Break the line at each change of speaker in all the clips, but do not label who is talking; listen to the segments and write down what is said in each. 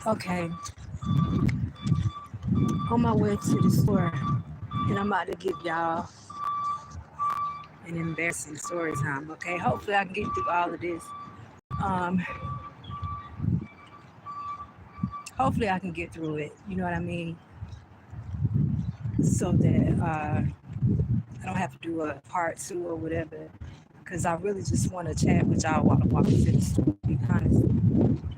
Okay, on my way to the store, and I'm about to give y'all an embarrassing story time. Okay, hopefully I can get through all of this. Um, hopefully I can get through it. You know what I mean? So that I don't have to do a part two or whatever. Because I really just want to chat with y'all while I walk into the store. To be honest,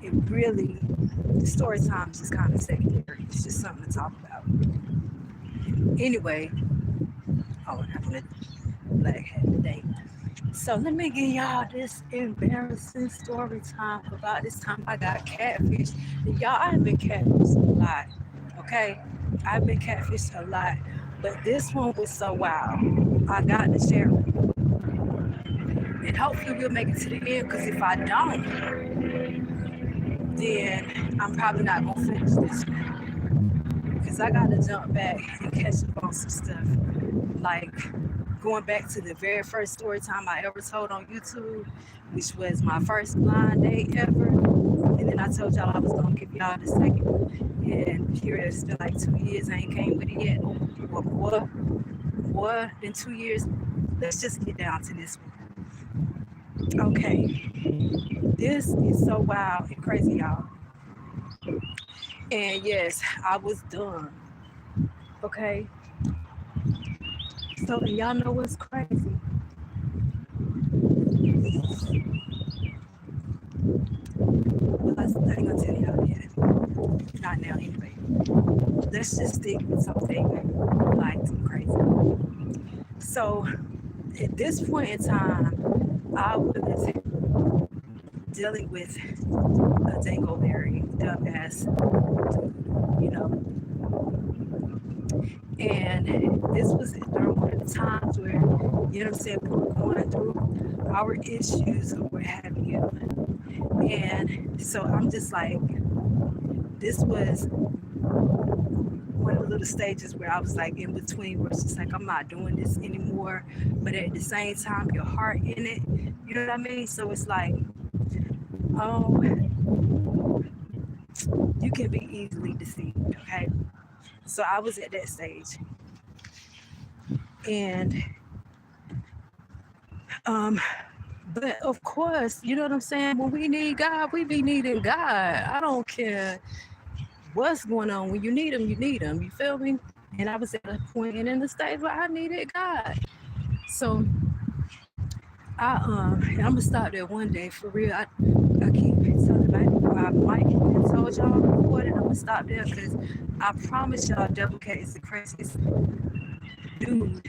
it really the story time is just kind of secondary. It's just something to talk about. Anyway, oh, I'm having a black hat today. So let me give y'all this embarrassing story time about this time I got catfished. And y'all, I've been catfished a lot. Okay, I've been catfished a lot, but this one was so wild. I got to share it, and hopefully we'll make it to the end. Because if I don't, then I'm probably not gonna finish this one. Because I got to jump back and catch up on some stuff, like going back to the very first story time I ever told on YouTube, which was my first blind date ever. And then I told y'all I was gonna give y'all the second one. And here it's been like 2 years, I ain't came with it yet. What more than 2 years? Let's just get down to this one. Okay, this is so wild and crazy, y'all. And yes, I was done. Okay, so y'all know what's crazy? Well, I ain't gonna tell y'all yet. Not now, anyway. Let's just stick with something like some crazy. So at this point in time, I was dealing with a dingleberry dumbass, you know, and this was during one of the times where, you know what I'm saying, we were going through our issues or what have you. And so I'm just like, this was one of the little stages where I was like in between, where it's just like I'm not doing this anymore, but at the same time your heart in it, you know what I mean? So it's like, oh, you can be easily deceived. Okay, so I was at that stage, and um but of course, you know what I'm saying, when we need God, we be needing God. I don't care what's going on. When you need him, you need him, you feel me? And I was at a point in the stage where I needed God. So and I'm gonna stop there one day for real. I keep telling I might have told y'all before that I'm gonna stop there because I promise y'all Devil Cat is the craziest dude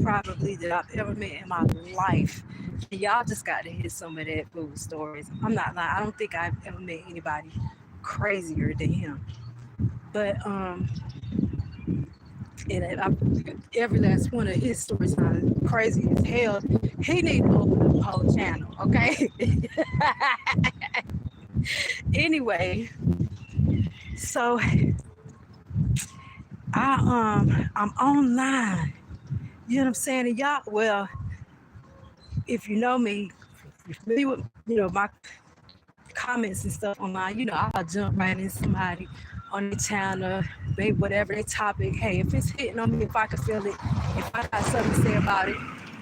probably that I've ever met in my life. And y'all just got to hear some of that food stories. I'm not lying. I don't think I've ever met anybody crazier than him. But and every last one of his stories are crazy as hell. He need to open up a whole channel, okay? Anyway, so I'm online. You know what I'm saying? And y'all, well, if you know me, if you're familiar with my comments and stuff online, I'll jump right in somebody on the channel, maybe whatever their topic. Hey, if it's hitting on me, if I can feel it, if I got something to say about it,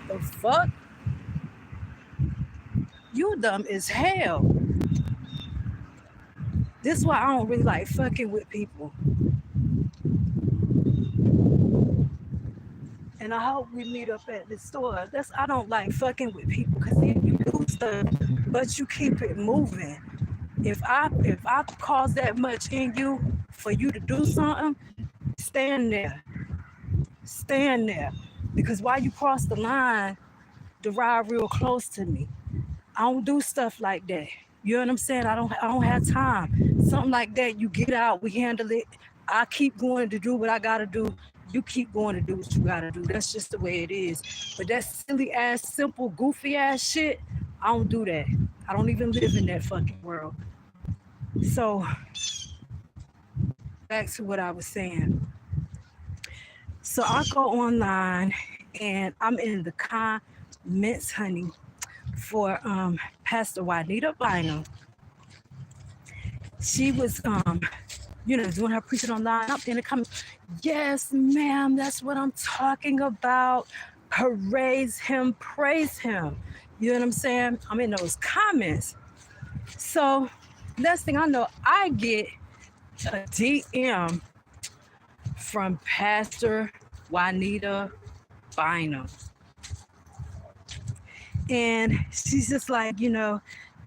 the fuck, you dumb as hell. This is why I don't really like fucking with people. And I hope we meet up at the store. I don't like fucking with people because then you do stuff, but you keep it moving. If I cause that much in you for you to do something, stand there. Stand there. Because while you cross the line to ride real close to me, I don't do stuff like that. You know what I'm saying? I don't have time. Something like that, you get out, we handle it. I keep going to do what I gotta do. You keep going to do what you gotta do. That's just the way it is. But that silly ass, simple, goofy ass shit, I don't do that. I don't even live in that fucking world. So back to what I was saying. So I go online and I'm in the comments, honey, for Pastor Juanita Bynum. she was doing her preaching online. I'm in the comments, yes, ma'am, that's what I'm talking about. Praise him, praise him. You know what I'm saying? I'm in those comments. So next thing I know, I get a DM from Pastor Juanita Bynum. And she's just like,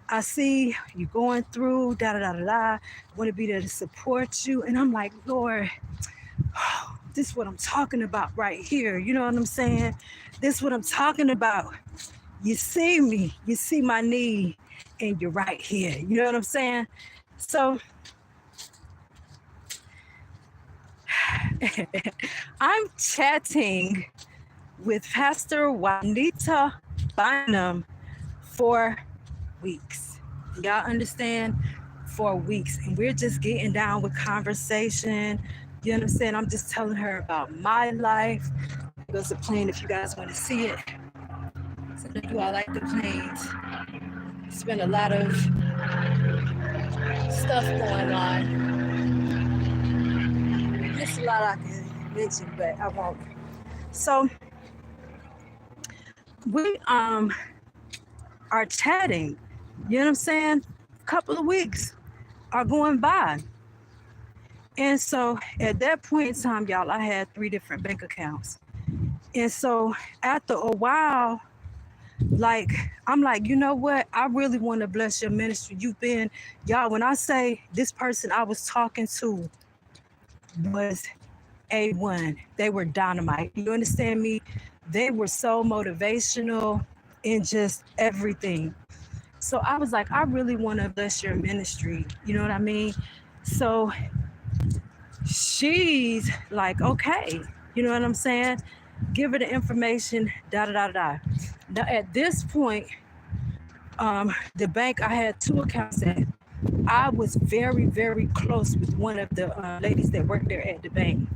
I see you going through, da da da da da. I want to be there to support you. And I'm like, Lord, this is what I'm talking about right here. You know what I'm saying? This is what I'm talking about. You see me, you see my need, and you're right here. You know what I'm saying? So I'm chatting with Pastor Juanita Bynum for weeks. Y'all understand? For weeks. And we're just getting down with conversation. You understand? I'm just telling her about my life. There goes the plane if you guys want to see it. So you all like the planes. It's been a lot of stuff going on. There's a lot I can mention, but I won't. So we are chatting. You know what I'm saying? A couple of weeks are going by. And so at that point in time, y'all, I had 3 different bank accounts. And so after a while, like, I'm like, you know what? I really want to bless your ministry. You've been, y'all, when I say this person I was talking to was A1, they were dynamite. You understand me? They were so motivational in just everything. So I was like, I really want to bless your ministry. You know what I mean? So she's like, okay, you know what I'm saying? Give her the information, da da da da. Now at this point, the bank, I had 2 accounts at. I was very, very close with one of the ladies that worked there at the bank.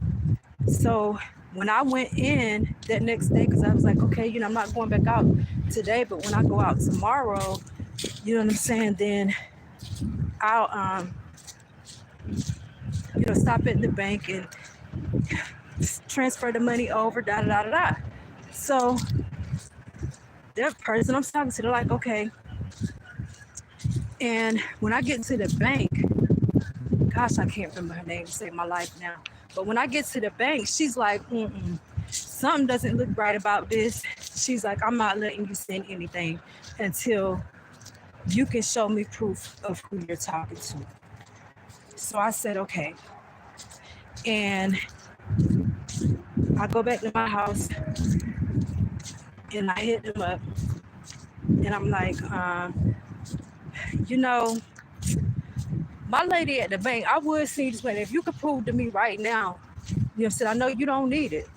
So when I went in that next day, because I was like, okay, I'm not going back out today, but when I go out tomorrow, you know what I'm saying, then I'll stop at the bank and transfer the money over, da da da da da. So that person I'm talking to, they're like, okay. And when I get to the bank, gosh, I can't remember her name to save my life now. But when I get to the bank, she's like, something doesn't look right about this. She's like, I'm not letting you send anything until you can show me proof of who you're talking to. So I said, okay. And I go back to my house and I hit them up. And I'm like, my lady at the bank, I would see this way. If you could prove to me right now, I know you don't need it,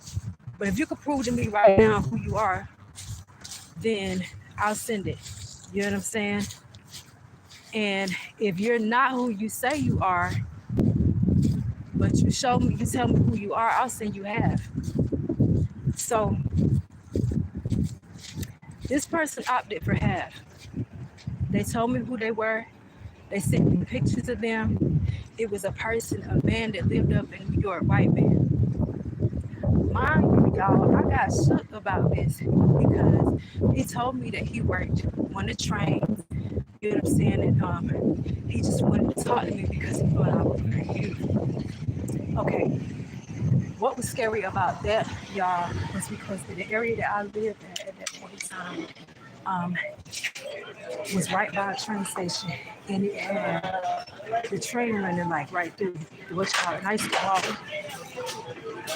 but if you could prove to me right now who you are, then I'll send it. You know what I'm saying? And if you're not who you say you are, but you tell me who you are, I'll send you half. So this person opted for half. They told me who they were. They sent me pictures of them. It was a man that lived up in New York, white man. Mind you, y'all, I got shook about this because he told me that he worked on the trains. You know what I'm saying? And he just wanted to talk to me because he thought I was pretty cute. Okay. What was scary about that, y'all, was because the area that I lived at that point in time was right by a train station, and it had the train running like right through the what's called. And I used to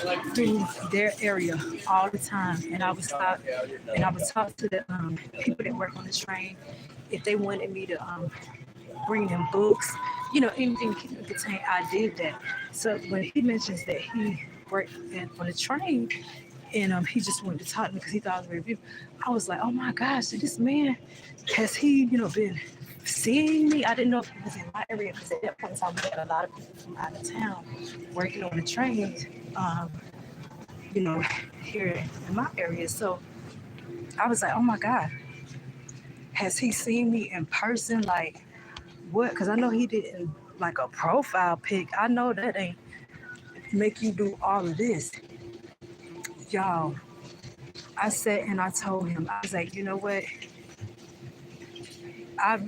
walk through their area all the time, and I would stop and I would talk to the people that work on the train if they wanted me to bring them books, anything contain. I did that. So when he mentions that he worked on the train, and he just wanted to talk to me because he thought I was very beautiful, I was like, oh my gosh, this man, has he, been seeing me? I didn't know if he was in my area because at that point in time we had a lot of people from out of town working on the trains, here in my area. So I was like, oh my God, has he seen me in person? Like, what? Because I know he didn't like a profile pic. I know that ain't make you do all of this. Y'all, I sat and I told him, I was like, you know what?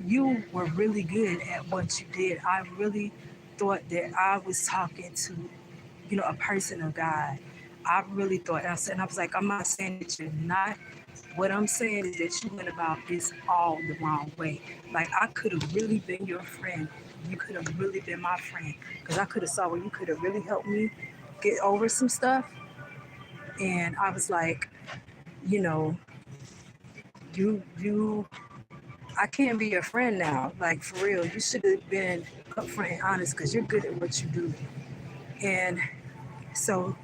You were really good at what you did. I really thought that I was talking to, a person of God. I really thought, and I was like, I'm not saying that you're not. What I'm saying is that you went about this all the wrong way. Like, I could have really been your friend. You could have really been my friend. Because I could have saw where you could have really helped me get over some stuff. And I was like, you know, you I can't be your friend now. Like, for real, you should have been upfront and honest because you're good at what you do. And so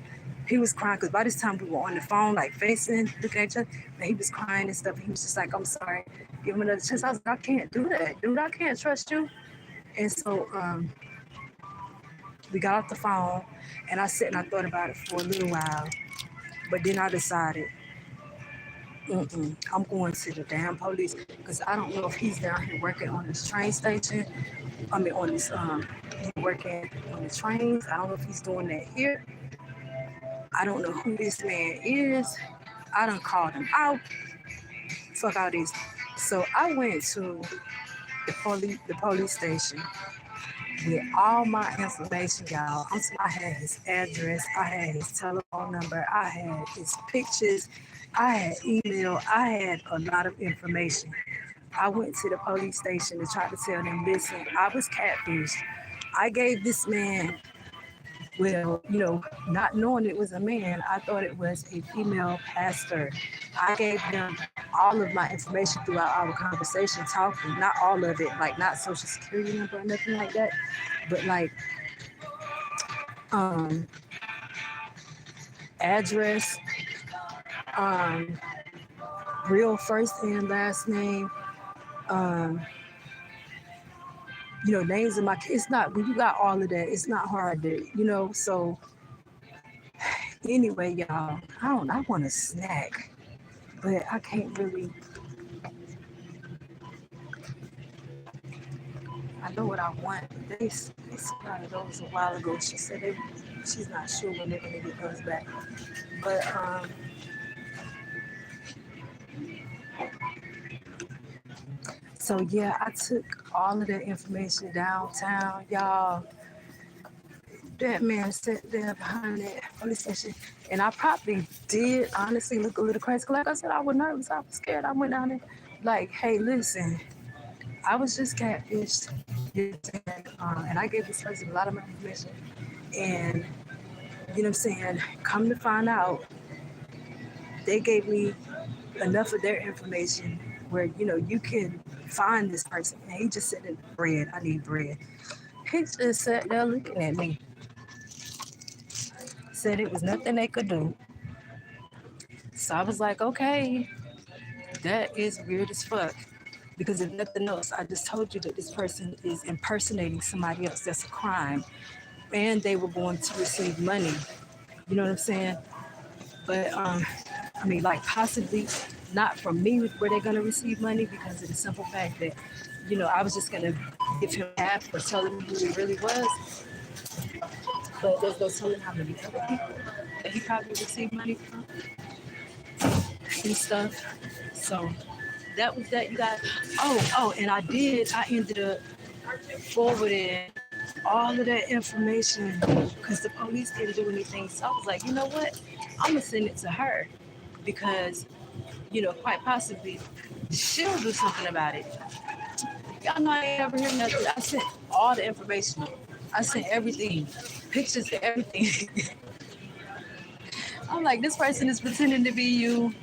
he was crying because by this time we were on the phone, like facing, looking at each other, and he was crying and stuff. He was just like, I'm sorry, give him another chance. I was like, I can't do that, dude. I can't trust you. And so we got off the phone and I sat and I thought about it for a little while. But then I decided, I'm going to the damn police because I don't know if he's down here working on this train station. I mean, on this, working on the trains. I don't know if he's doing that here. I don't know who this man is. I done called him out. Fuck all this. So I went to the police station with all my information, y'all. I had his address, I had his telephone number, I had his pictures, I had email, I had a lot of information. I went to the police station to try to tell them, listen, I was catfished. I gave this man, well, not knowing it was a man, I thought it was a female pastor. I gave them all of my information throughout our conversation, talking, not all of it, like not social security number or nothing like that, but like um, address, um, real first and last name, um, names of my kids. It's not, when you got all of that, it's not hard to, so anyway, y'all, I want a snack, but I can't really. I know what I want. They supplied those a while ago. She said she's not sure when they're gonna get those back. But so yeah, I took all of that information downtown, y'all. That man sat there behind that police station, and I probably did honestly look a little crazy. Like I said, I was nervous. I was scared. I went down there, like, hey, listen, I was just catfished. And I gave this person a lot of my information, and what I'm saying? Come to find out, they gave me enough of their information where, you can find this person. And he just said, bread, I need bread. He just sat there looking at me, said it was nothing they could do. So I was like, okay, that is weird as fuck. Because if nothing else, I just told you that this person is impersonating somebody else. That's a crime. And they were going to receive money. You know what I'm saying? But I mean, like, possibly not from me where they're gonna receive money, because of the simple fact that, I was just gonna give him half or tell him who he really was. But there's no telling how many other people that he probably received money from and stuff. So that was that, you guys. And I ended up forwarding all of that information because the police didn't do anything. So I was like, you know what? I'm gonna send it to her because, quite possibly she'll do something about it. Y'all know I ain't ever heard nothing. I sent all the information. I sent everything, pictures and everything. I'm like, this person is pretending to be you.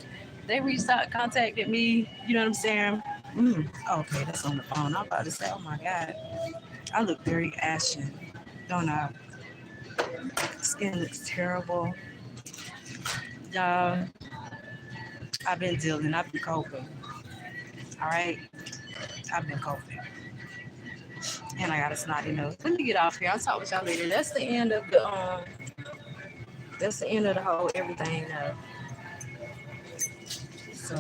They reached out, contacted me. You know what I'm saying? Okay, that's on the phone. I'm about to say, oh my God, I look very ashen, don't I? Skin looks terrible. Y'all, I've been coping. All right, I've been coping. And I got a snotty nose. Let me get off here. I'll talk with y'all later. That's the end of the whole everything. So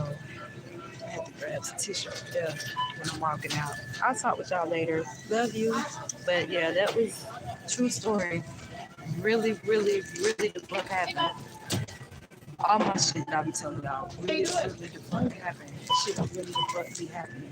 I have to grab some tissue up there when I'm walking out. I'll talk with y'all later. Love you. But yeah, that was true story. Really, really, really the fuck happened. All my shit that I be telling about really, really the fuck happened. Shit really the fuck be happening.